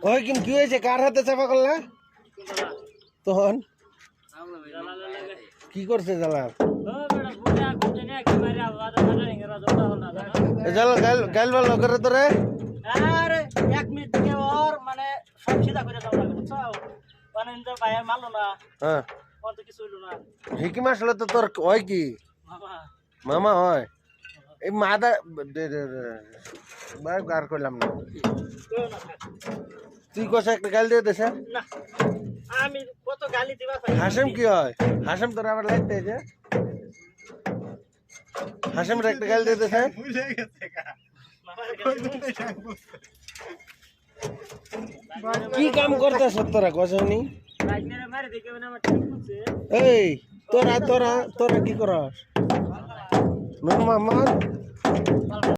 ওই কিন্তু কি হয়েছে? কার হাতে চাপা করলা তখন? কি করছে জালার? জালা গাইল ভালো করে তোরে। আরে 1 মিনিট থেকে ওর মানে সব সিধা করে দাও লাগে বুঝছো? মানে ইন্দর ভাই মারলো না। হ্যাঁ কোন তো কিছু হইলো না। হিকিম আসলে তো তোর হয় কি মামা মামা হয় এই মাদা আর করলাম না। কেউ না থাক। তুই কষা একটা গাল দিয়ে দেছে না আমি কত গালি দিবা পাই। হাসেম কি হয়? হাসেম তোর আবার লাগতে যে হাসেম একটা গাল দিয়ে দেছে। ভুলে গেছে কা কি কাম করতেছ তোরা কষানি? বাইক মেরে মারি দেখে না আমার ঠিক আছে। এই তোরা তোরা তোরা কি করস? মামা